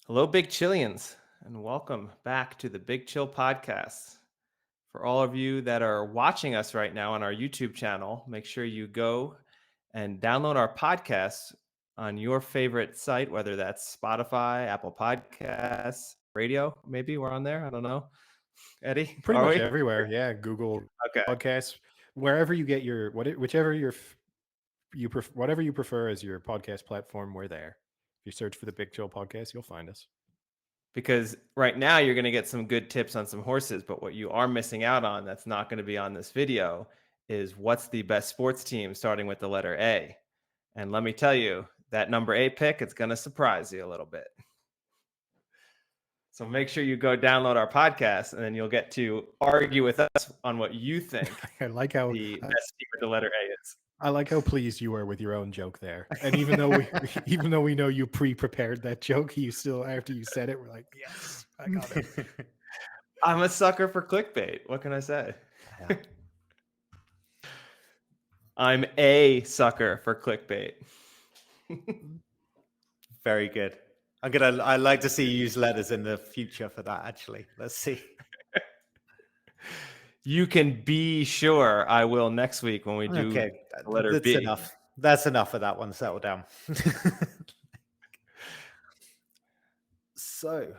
Hello, Big Chillians, and welcome back to the Big Chill Podcast. For all of you that are watching us right now on our YouTube channel, make sure you go and download our podcast on your favorite site, whether that's Spotify, Apple Podcasts, radio. Maybe we're on there. I don't know. Eddie, Pretty are much we? everywhere. Yeah, Google Okay. Podcasts, wherever you get whichever whatever you prefer as your podcast platform, we're there. If you search for the Big Chill Podcast, you'll find us. Because right now you're going to get some good tips on some horses, but what you are missing out on that's not going to be on this video is what's the best sports team starting with the letter A. And let me tell you, that number 8 pick, it's going to surprise you a little bit. So make sure you go download our podcast, and then you'll get to argue with us on what you think I like how the best team with the letter A is. I like how pleased you were with your own joke there. And even though we even though we know you pre-prepared that joke, you still after you said it, we're like, yes, I got it. I'm a sucker for clickbait. What can I say? Yeah. I'm a sucker for clickbait. Very good. I like to see you use letters in the future for that, actually. Let's see. You can be sure I will next week when we do Okay. the letter That's B. enough. That's enough of that one. Settle down. So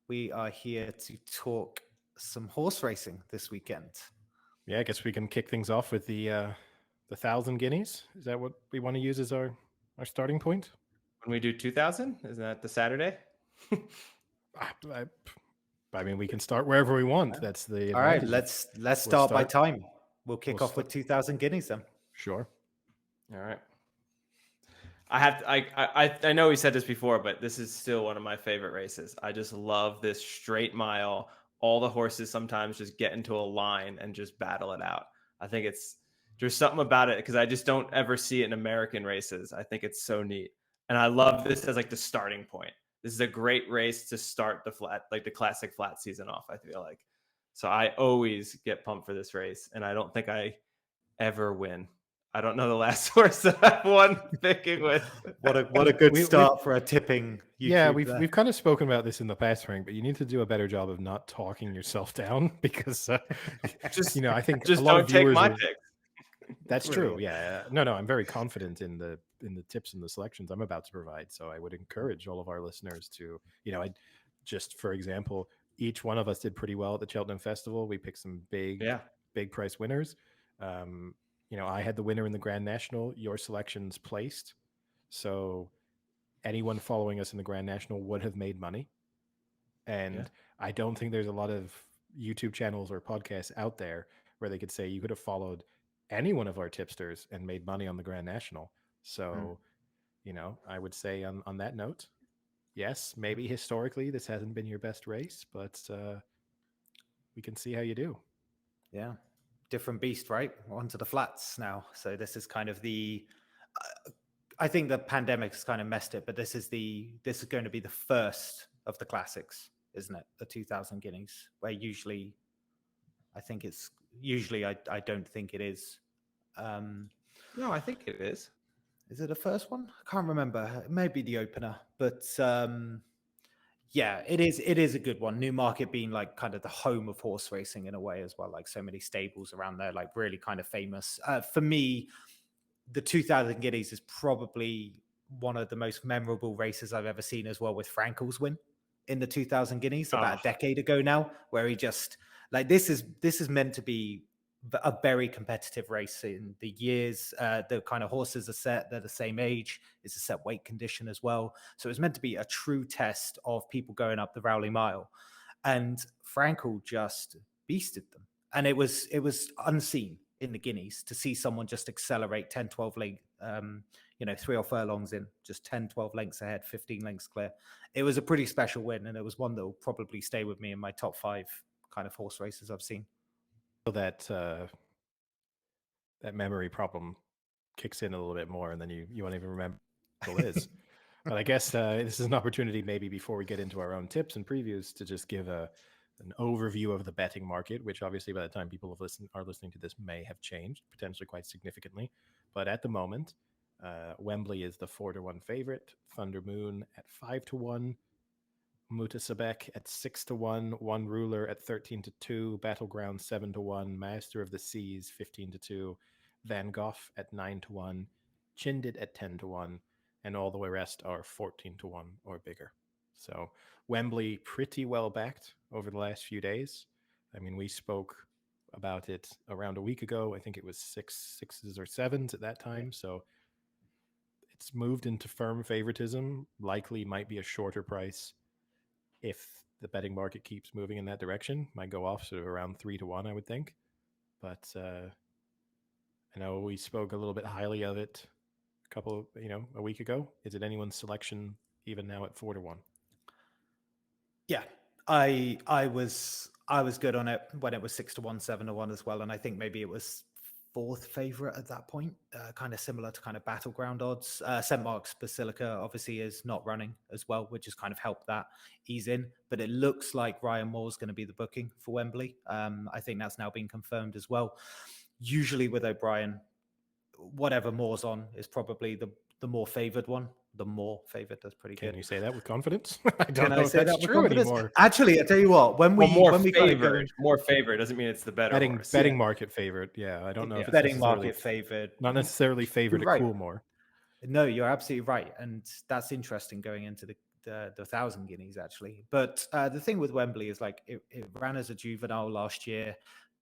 we are here to talk some horse racing this weekend. Yeah, I guess we can kick things off with the 1,000 guineas. Is that what we want to use as our starting point? When we do 2000, isn't that the Saturday? I mean, we can start wherever we want. That's the All right. advantage. Let's start by time. We'll kick We'll off with 2,000 guineas then. Sure. All right. I know we said this before, but this is still one of my favorite races. I just love this straight mile. All the horses sometimes just get into a line and just battle it out. I think there's something about it because I just don't ever see it in American races. I think it's so neat. And I love this as like the starting point. This is a great race to start the classic flat season off, I feel like. So I always get pumped for this race, and I don't think I ever win. I don't know the last horse that I've won picking with. What a good start for a tipping. Yeah, we've kind of spoken about this in the past, Frank, but you need to do a better job of not talking yourself down because I think just a lot don't of take viewers my picks. That's true. Yeah. No, I'm very confident in the tips and the selections I'm about to provide. So I would encourage all of our listeners to, I just, for example, each one of us did pretty well at the Cheltenham Festival. We picked some big price winners. I had the winner in the Grand National. Your selections placed. So anyone following us in the Grand National would have made money. And I don't think there's a lot of YouTube channels or podcasts out there where they could say you could have followed any one of our tipsters and made money on the Grand National. So, I would say on that note, yes, maybe historically this hasn't been your best race, but we can see how you do. Yeah. Different beast, right? Onto the flats now. So this is kind of I think the pandemic has kind of messed it, but this is going to be the first of the classics, isn't it? The 2,000 guineas, where usually I don't think it is. No, I think it is. Is it the first one? I can't remember. It may be the opener, but yeah, it is. It is a good one. Newmarket being like kind of the home of horse racing in a way as well. Like so many stables around there, like really kind of famous. For me, the 2,000 guineas is probably one of the most memorable races I've ever seen as well, with Frankel's win in the 2,000 guineas about a decade ago now, where he just like this is meant to be a very competitive race in the years. The kind of horses are set, they're the same age. It's a set weight condition as well. So it's meant to be a true test of people going up the Rowley Mile. And Frankel just beasted them. And it was unseen in the Guineas to see someone just accelerate 10, 12 lengths, 3 or 4 furlongs in, just 10, 12 lengths ahead, 15 lengths clear. It was a pretty special win. And it was one that will probably stay with me in my top 5 kind of horse races I've seen. That that memory problem kicks in a little bit more, and then you won't even remember what it is. But I guess this is an opportunity, maybe before we get into our own tips and previews, to just give an overview of the betting market, which obviously by the time people are listening to this may have changed potentially quite significantly. But at the moment, Wembley is the 4-1 favorite. Thunder Moon at 5-1. Mutasabek at 6-1. One Ruler at 13-2. Battleground 7-1. Master of the Seas 15-2. Van Gogh at 9-1. Chindit at 10-1. And all the way rest are 14-1 or bigger. So Wembley pretty well backed over the last few days. I mean, we spoke about it around a week ago. I think it was sixes or sevens at that time. So it's moved into firm favoritism. Likely might be a shorter price if the betting market keeps moving in that direction. Might go off sort of around 3-1, I would think. But I know we spoke a little bit highly of it a week ago. Is it anyone's selection even now at 4-1? Yeah, I was good on it when it was 6-1, 7-1 as well, and I think maybe it was fourth favorite at that point, kind of similar to kind of battleground odds. St. Mark's Basilica obviously is not running as well, which has kind of helped that ease in. But it looks like Ryan Moore's going to be the booking for Wembley. I think that's now been confirmed as well. Usually with O'Brien, whatever Moore's on is probably the more favored one. The more favored, that's pretty good. Can you say that with confidence? I don't Can know I if say that's that with true confidence? anymore. Actually, I tell you what, when we more kind of favored, more favored doesn't mean it's the better horse. Betting market favored. Yeah, I don't know if it's betting market favored, not necessarily favored at right. Coolmore. No, you're absolutely right, and that's interesting going into the 1,000 guineas actually. But the thing with Wembley is like it ran as a juvenile last year,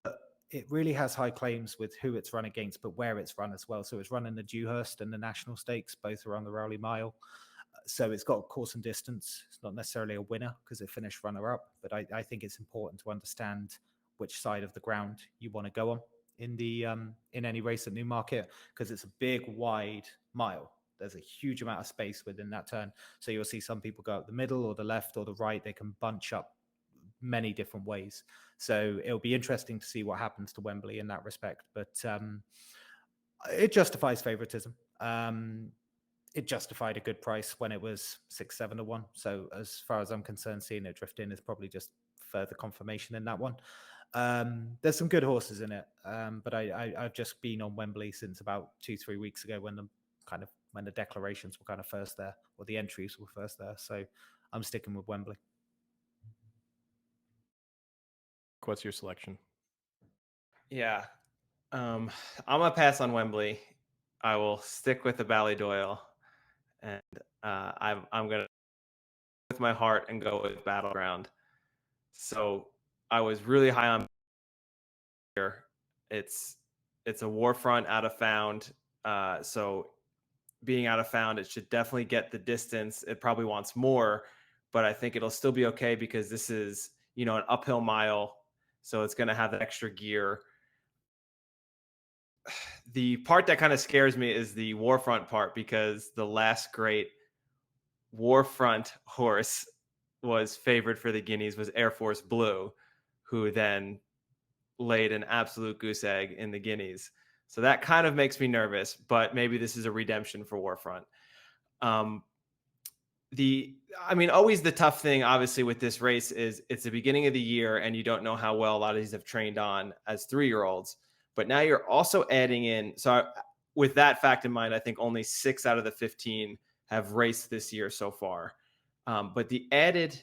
but it really has high claims with who it's run against, but where it's run as well. So it's run in the Dewhurst and the National Stakes, both around the Rowley Mile. So it's got course and distance. It's not necessarily a winner because it finished runner-up, but I think it's important to understand which side of the ground you want to go on in the in any race at Newmarket, because it's a big, wide mile. There's a huge amount of space within that turn. So you'll see some people go up the middle or the left or the right. They can bunch up many different ways. So it'll be interesting to see what happens to Wembley in that respect. But it justifies favoritism. It justified a good price when it was 6-7-1. So as far as I'm concerned, seeing it drift in is probably just further confirmation in that one. There's some good horses in it, but I've just been on Wembley since about 2-3 weeks ago when the declarations were kind of first there, or the entries were first there. So I'm sticking with Wembley. What's your selection? Yeah, I'm gonna pass on Wembley. I will stick with the Ballydoyle, and I'm gonna with my heart and go with Battleground. So I was really high on here. It's a Warfront out of Found. So being out of Found, it should definitely get the distance. It probably wants more, but I think it'll still be okay because this is an uphill mile, so it's going to have that extra gear. The part that kind of scares me is the Warfront part, because the last great Warfront horse was favored for the Guineas was Air Force Blue, who then laid an absolute goose egg in the Guineas. So that kind of makes me nervous, but maybe this is a redemption for Warfront. Always the tough thing, obviously, with this race is it's the beginning of the year and you don't know how well a lot of these have trained on as 3-year-olds. But now you're also adding in. So with that fact in mind, I think only 6 out of the 15 have raced this year so far. But the added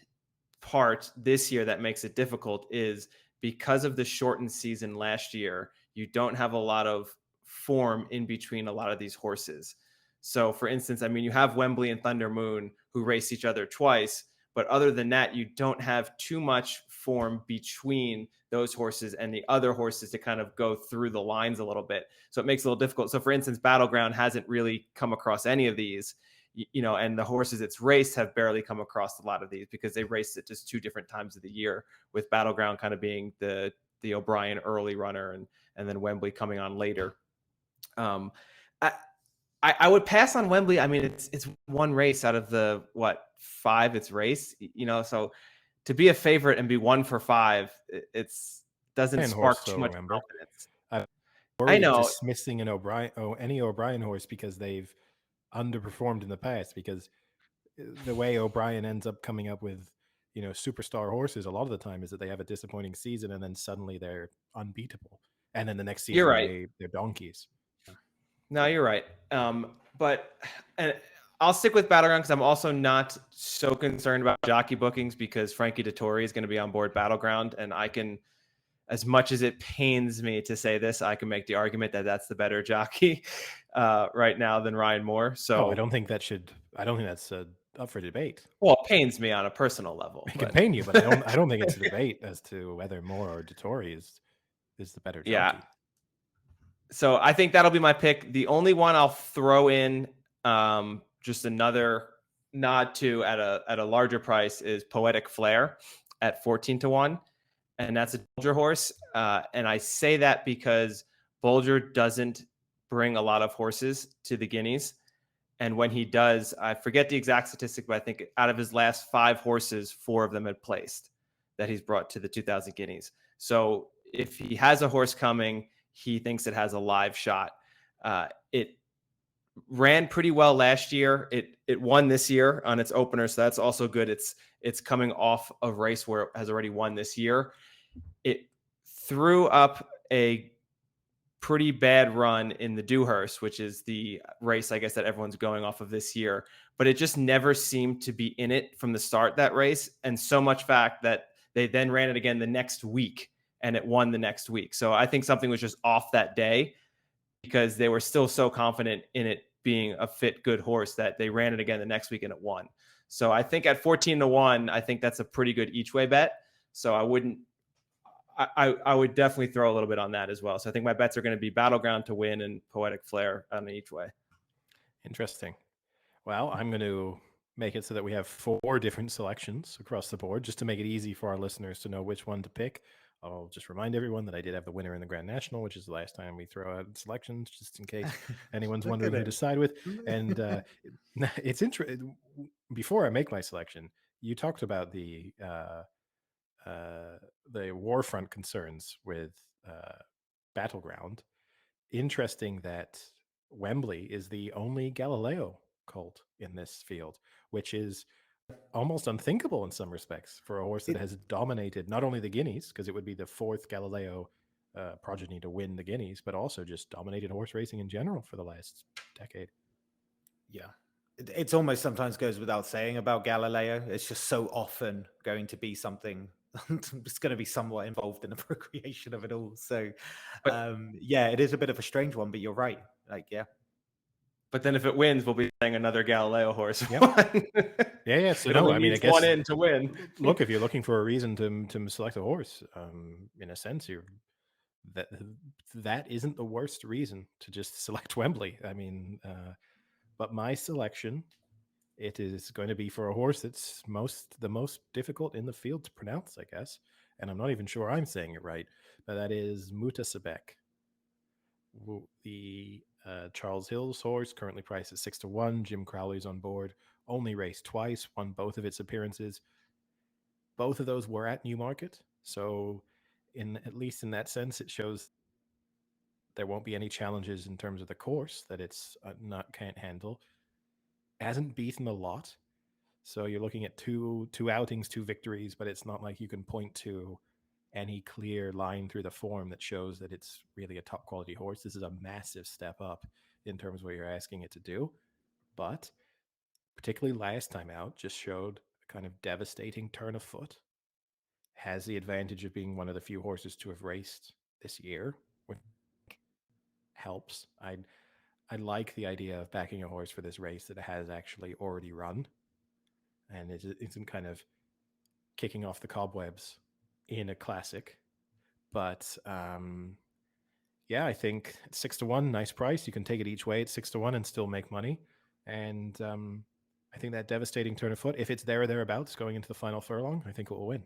part this year that makes it difficult is because of the shortened season last year, you don't have a lot of form in between a lot of these horses. So for instance, you have Wembley and Thunder Moon who race each other twice, but other than that, you don't have too much form between those horses and the other horses to kind of go through the lines a little bit. So it makes it a little difficult. So for instance, Battleground hasn't really come across any of these, and the horses it's raced have barely come across a lot of these because they raced at just 2 different times of the year, with Battleground kind of being the O'Brien early runner and then Wembley coming on later. I would pass on Wembley. It's one race out of the 5 it's raced, so to be a favorite and be 1 for 5, it's doesn't spark too much confidence. I know dismissing any O'Brien horse because they've underperformed in the past, because the way O'Brien ends up coming up with superstar horses a lot of the time is that they have a disappointing season and then suddenly they're unbeatable, and then the next season they're donkeys. No, you're right. but and I'll stick with Battleground because I'm also not so concerned about jockey bookings because Frankie Dettori is going to be on board Battleground, and I can, as much as it pains me to say this, I can make the argument that that's the better jockey right now than Ryan Moore. So I don't think that's up for debate. Well, it pains me on a personal level. It can pain you, but I don't think it's a debate as to whether Moore or Dettori is the better jockey. Yeah. So I think that'll be my pick. The only one I'll throw in, just another nod to at a larger price, is Poetic Flair at 14-1, and that's a Bolger horse. And I say that because Bolger doesn't bring a lot of horses to the Guineas. And when he does, I forget the exact statistic, but I think out of his last 5 horses, 4 of them had placed that he's brought to the 2000 Guineas. So if he has a horse coming, he thinks it has a live shot. It ran pretty well last year. It won this year on its opener, so that's also good. It's coming off a race where it has already won this year. It threw up a pretty bad run in the Dewhurst, which is the race, I guess, that everyone's going off of this year. But it just never seemed to be in it from the start, that race. And so much fact that they then ran it again the next week and it won the next week. So I think something was just off that day because they were still so confident in it being a fit, good horse that they ran it again the next week and it won. So I think at 14-1, I think that's a pretty good each way bet. So I would definitely throw a little bit on that as well. So I think my bets are going to be Battleground to win and Poetic Flair on each way. Interesting. Well, I'm going to make it so that we have 4 different selections across the board just to make it easy for our listeners to know which one to pick. I'll just remind everyone that I did have the winner in the Grand National, which is the last time we throw out selections, just in case anyone's wondering who to side with. And it's interesting. Before I make my selection, you talked about the Warfront concerns with Battleground. Interesting that Wembley is the only Galileo colt in this field, which is almost unthinkable in some respects for a horse that has dominated not only the Guineas, because it would be the 4th Galileo progeny to win the Guineas, but also just dominated horse racing in general for the last decade. Yeah. It's almost sometimes goes without saying about Galileo. It's just so often going to be something it's going to be somewhat involved in the procreation of it all. So, yeah, it is a bit of a strange one, but you're right. Like, yeah. But then if it wins, we'll be saying another Galileo horse. Yep. yeah. So no, I mean, I guess one in to win. Look, if you're looking for a reason to select a horse, in a sense, that isn't the worst reason to just select Wembley. I mean, but my selection, it is going to be for a horse that's the most difficult in the field to pronounce, I guess. And I'm not even sure I'm saying it right, but that is Mutasabek. The Charles Hill's horse, currently priced at 6-1. Jim Crowley's on board. Only raced twice, won both of its appearances. Both of those were at Newmarket. So, at least in that sense, it shows there won't be any challenges in terms of the course that it's can't handle. Hasn't beaten a lot. So you're looking at two outings, 2 victories, but it's not like you can point to any clear line through the form that shows that it's really a top quality horse. This is a massive step up in terms of what you're asking it to do. But particularly last time out, just showed a kind of devastating turn of foot. Has the advantage of being one of the few horses to have raced this year, which helps. I like the idea of backing a horse for this race that has actually already run and it isn't kind of kicking off the cobwebs in a classic. But yeah, I think 6-1, nice price. You can take it each way at 6-1 and still make money. And I think that devastating turn of foot, if it's there or thereabouts going into the final furlong, I think it will win.